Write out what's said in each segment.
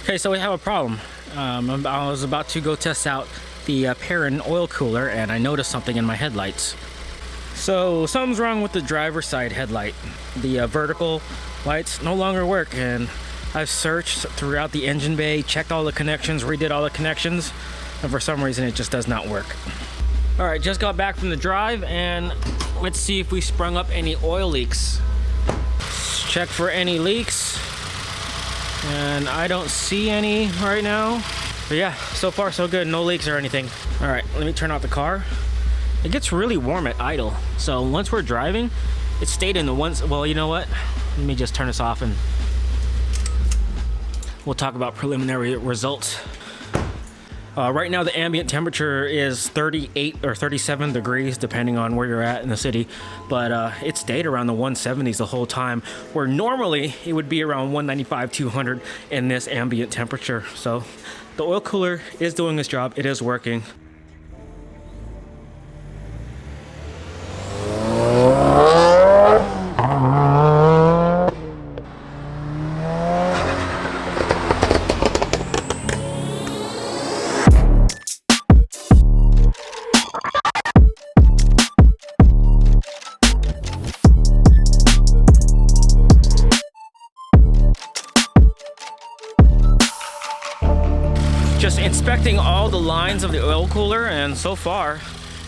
Okay, so we have a problem. I was about to go test out the Perrin oil cooler, and I noticed something in my headlights. So something's wrong with the driver's side headlight. The vertical lights no longer work, and I've searched throughout the engine bay, checked all the connections, redid all the connections, and for some reason it just does not work. All right, just got back from the drive, and let's see if we sprung up any oil leaks. Let's check for any leaks. And I don't see any right now. But yeah, so far so good, no leaks or anything. All right, let me turn off the car. It gets really warm at idle. So once we're driving, it stayed in the ones, well, you know what? Let me just turn this off and we'll talk about preliminary results. Right now the ambient temperature is 38 or 37 degrees depending on where you're at in the city, but it stayed around the 170s the whole time, where normally it would be around 195, 200 in this ambient temperature. So the oil cooler is doing its job, it is working. Just inspecting all the lines of the oil cooler, and so far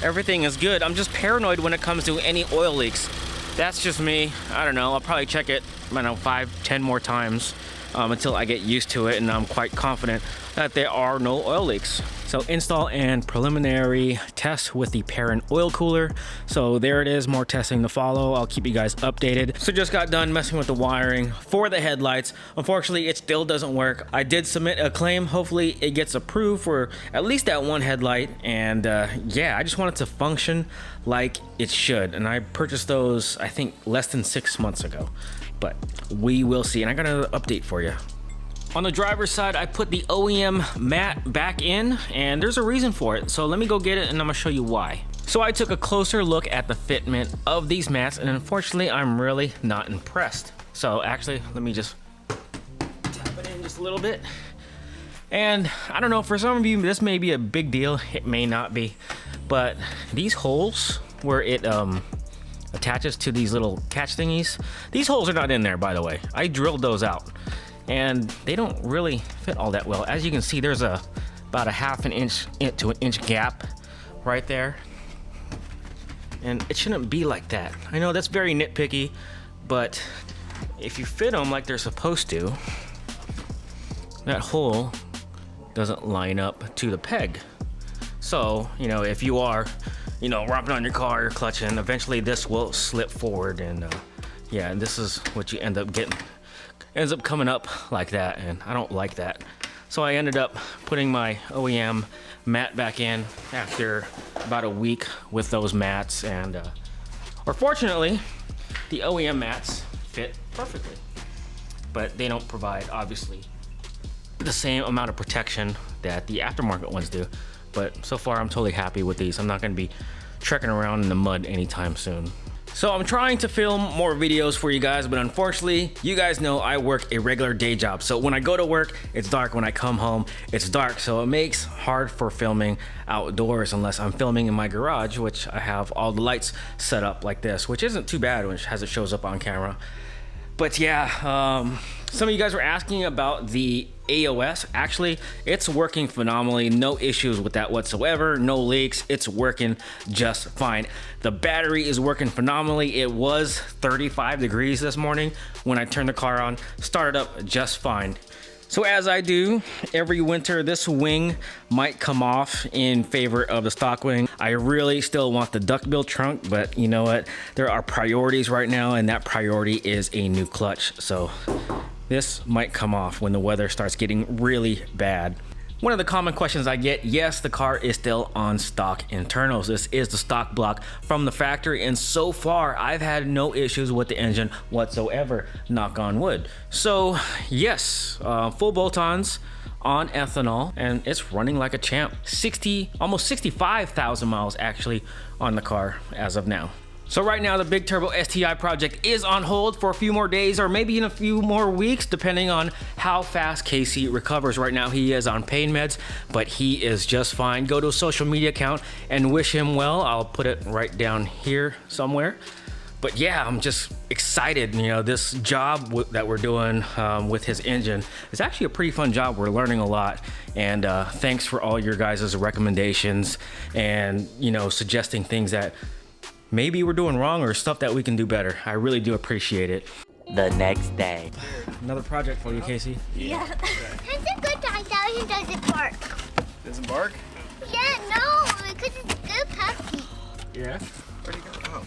everything is good. I'm just paranoid when it comes to any oil leaks. That's just me. I don't know, I'll probably check it, I don't know, 5-10 more times until I get used to it, and I'm quite confident that there are no oil leaks. So install and preliminary test with the Perrin oil cooler. So there it is, more testing to follow. I'll keep you guys updated. So just got done messing with the wiring for the headlights. Unfortunately, it still doesn't work. I did submit a claim. Hopefully it gets approved for at least that one headlight. And yeah, I just want it to function like it should. And I purchased those, I think, less than 6 months ago. But we will see. And I got an update for you. On the driver's side, I put the OEM mat back in, and there's a reason for it. So let me go get it, and I'm gonna show you why. So I took a closer look at the fitment of these mats, and unfortunately, I'm really not impressed. So actually, let me just tap it in just a little bit. And I don't know, for some of you, this may be a big deal. It may not be, but these holes where it attaches to these little catch thingies, these holes are not in there, by the way. I drilled those out, and they don't really fit all that well. As you can see, there's about a ½ inch to an inch gap right there, and it shouldn't be like that. I know that's very nitpicky, but if you fit them like they're supposed to, that hole doesn't line up to the peg. So, you know, if you are, you know, romping on your car, you're clutching, eventually this will slip forward, and yeah, and this is what you end up getting. Ends up coming up like that, and I don't like that. So I ended up putting my OEM mat back in after about a week with those mats, and or fortunately, the OEM mats fit perfectly, but they don't provide, obviously, the same amount of protection that the aftermarket ones do. But so far, I'm totally happy with these. I'm not gonna be trekking around in the mud anytime soon. So I'm trying to film more videos for you guys, but unfortunately, you guys know I work a regular day job. So when I go to work, it's dark. When I come home, it's dark. So it makes hard for filming outdoors unless I'm filming in my garage, which I have all the lights set up like this, which isn't too bad as it shows up on camera. But yeah, some of you guys were asking about the AOS. Actually, it's working phenomenally. No issues with that whatsoever. No leaks. It's working just fine. The battery is working phenomenally. It was 35 degrees this morning when I turned the car on. Started up just fine. So as I do every winter, this wing might come off in favor of the stock wing. I really still want the duckbill trunk, but you know what? There are priorities right now, and that priority is a new clutch. So this might come off when the weather starts getting really bad. One of the common questions I get, yes, the car is still on stock internals. This is the stock block from the factory, and so far I've had no issues with the engine whatsoever, knock on wood. So yes, full bolt-ons on ethanol, and it's running like a champ. Almost 65,000 miles actually on the car as of now. So right now the Big Turbo STI project is on hold for a few more days or maybe in a few more weeks, depending on how fast Casey recovers. Right now he is on pain meds, but he is just fine. Go to a social media account and wish him well. I'll put it right down here somewhere. But yeah, I'm just excited. You know, this job that we're doing with his engine is actually a pretty fun job. We're learning a lot. And thanks for all your guys' recommendations and, you know, suggesting things that maybe we're doing wrong or stuff that we can do better. I really do appreciate it. The next day. Another project for you, Casey. Yeah. It's a good time that he doesn't bark. Doesn't bark? Yeah, no, because it's a good puppy. Yeah? Where'd he go?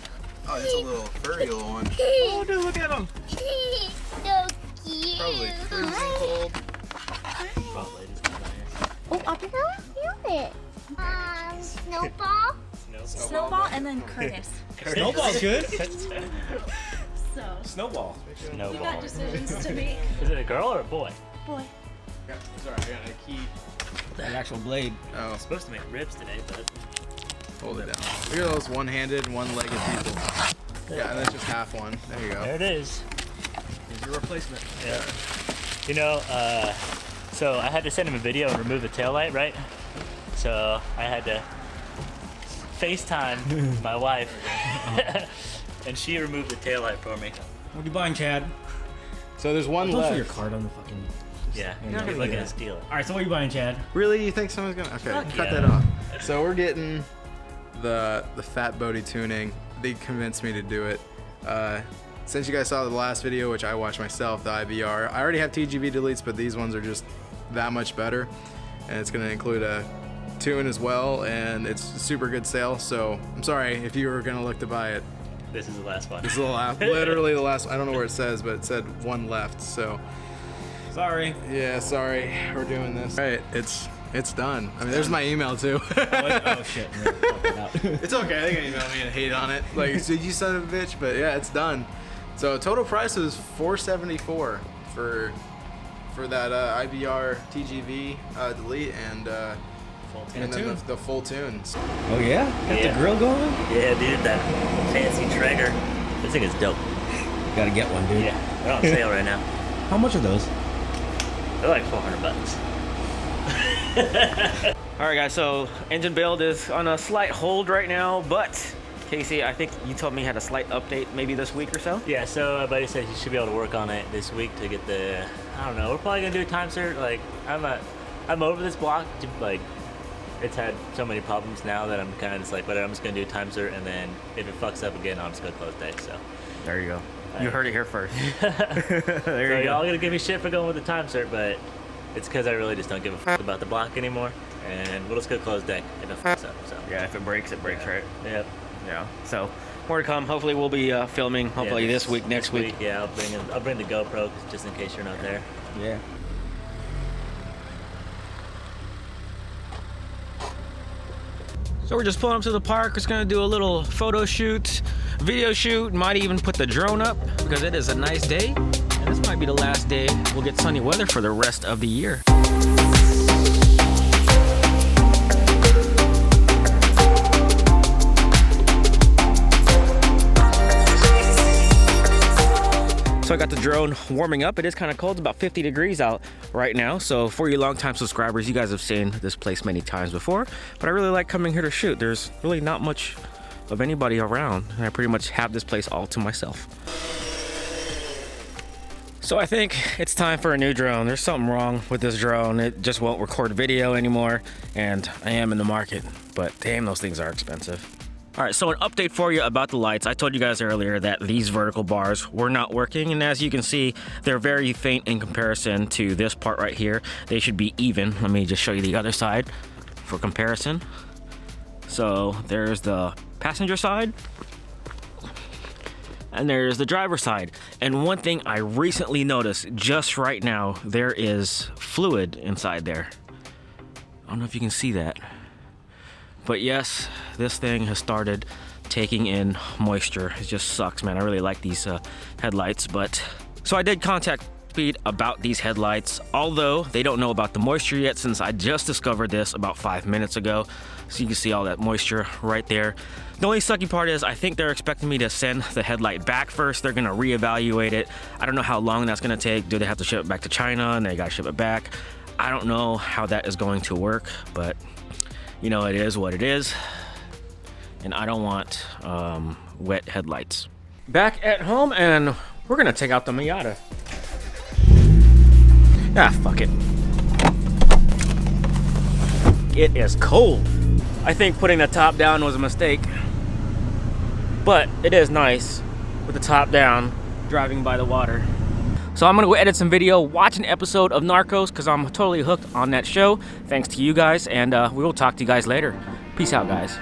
Oh, it's a little furry little one. Oh, dude, look at him. He's so cute. Probably freezing cold. Oh, I'll pick up it. Snowball. Snowball and then Curtis. Snowball's good. So, Snowball. you got decisions to make. Is it a girl or a boy? Boy. Yeah, sorry, I got a key. The actual blade. Oh, I'm supposed to make ribs today, but hold it down. Look at those one-handed, one-legged people. Yeah, and that's just half one. There you go. there it is. Here's your replacement. Yeah. You know, so I had to send him a video and remove the taillight, right? So I had to FaceTime my wife, and she removed the taillight for me. What are you buying, Chad? So there's one Don't show left. your card on the fucking... Yeah, Yeah, you're no, looking yeah. to steal it. All right, so what are you buying, Chad? Really? You think someone's gonna? Okay, Fuck cut yeah. that off. So we're getting the fat Bodie tuning. They convinced me to do it. Since you guys saw the last video, which I watched myself, the IBR, I already have TGV deletes, but these ones are just that much better. And it's gonna include a tune as well, and it's a super good sale. So I'm sorry if you were gonna look to buy it. This is the last one. This is the last, literally the last. I don't know where it says, but it said one left. So Sorry. yeah, sorry, we're doing this. All right, it's done. I mean, there's my email too. Oh, shit. It's okay. They can email me and hate on it. Like, so you son of a bitch. But yeah, it's done. So total price was $474 for that IBR TGV delete and then the full tunes. Oh, yeah? Got Yeah. the grill going? Yeah, dude, that fancy Traeger. This thing is dope. Gotta get one, dude. Yeah, they're on sale right now. How much are those? They're like $400. All right, guys, so engine build is on a slight hold right now, but Casey, I think you told me you had a slight update maybe this week or so? Yeah, so my buddy said he should be able to work on it this week to get the, I don't know, we're probably gonna do a time cert. Like, I'm over this block. Like, it's had so many problems now that I'm kind of just like, whatever, I'm just gonna do a time cert, and then if it fucks up again, I'm just gonna close day, so. There you go. You heard it here first. So There you y'all go. gonna give me shit for going with the time cert, but it's because I really just don't give a fuck about the block anymore, and we'll just go close day if it fucks up, so. Yeah, if it breaks, right? Yep. Yeah. So more to come. Hopefully we'll be filming hopefully Yeah, this week, next week. Yeah, I'll bring the GoPro just in case you're not there. Yeah. So we're just pulling up to the park. It's gonna do a little photo shoot, video shoot, might even put the drone up because it is a nice day. And this might be the last day we'll get sunny weather for the rest of the year. So I got the drone warming up. It is kind of cold, about 50 degrees out right now. So for you longtime subscribers, you guys have seen this place many times before, but I really like coming here to shoot. There's really not much of anybody around, and I pretty much have this place all to myself. So I think it's time for a new drone. There's something wrong with this drone. It just won't record video anymore, and I am in the market, but damn, those things are expensive. All right, so an update for you about the lights. I told you guys earlier that these vertical bars were not working, and as you can see, they're very faint in comparison to this part right here. They should be even. Let me just show you the other side for comparison. So there's the passenger side, and there's the driver's side. And one thing I recently noticed just right now, there is fluid inside there. I don't know if you can see that. But yes, this thing has started taking in moisture. It just sucks, man. I really like these headlights, but so I did contact speed about these headlights, although they don't know about the moisture yet since I just discovered this about 5 minutes ago. So you can see all that moisture right there. The only sucky part is I think they're expecting me to send the headlight back first. They're gonna reevaluate it. I don't know how long that's gonna take. Do they have to ship it back to China and they gotta ship it back? I don't know how that is going to work, but you know, it is what it is. And I don't want wet headlights. Back at home, and we're gonna take out the Miata. Ah, fuck it. It is cold. I think putting the top down was a mistake, but it is nice with the top down, driving by the water. So I'm gonna go edit some video, watch an episode of Narcos, because I'm totally hooked on that show, thanks to you guys, and we will talk to you guys later. Peace out, guys.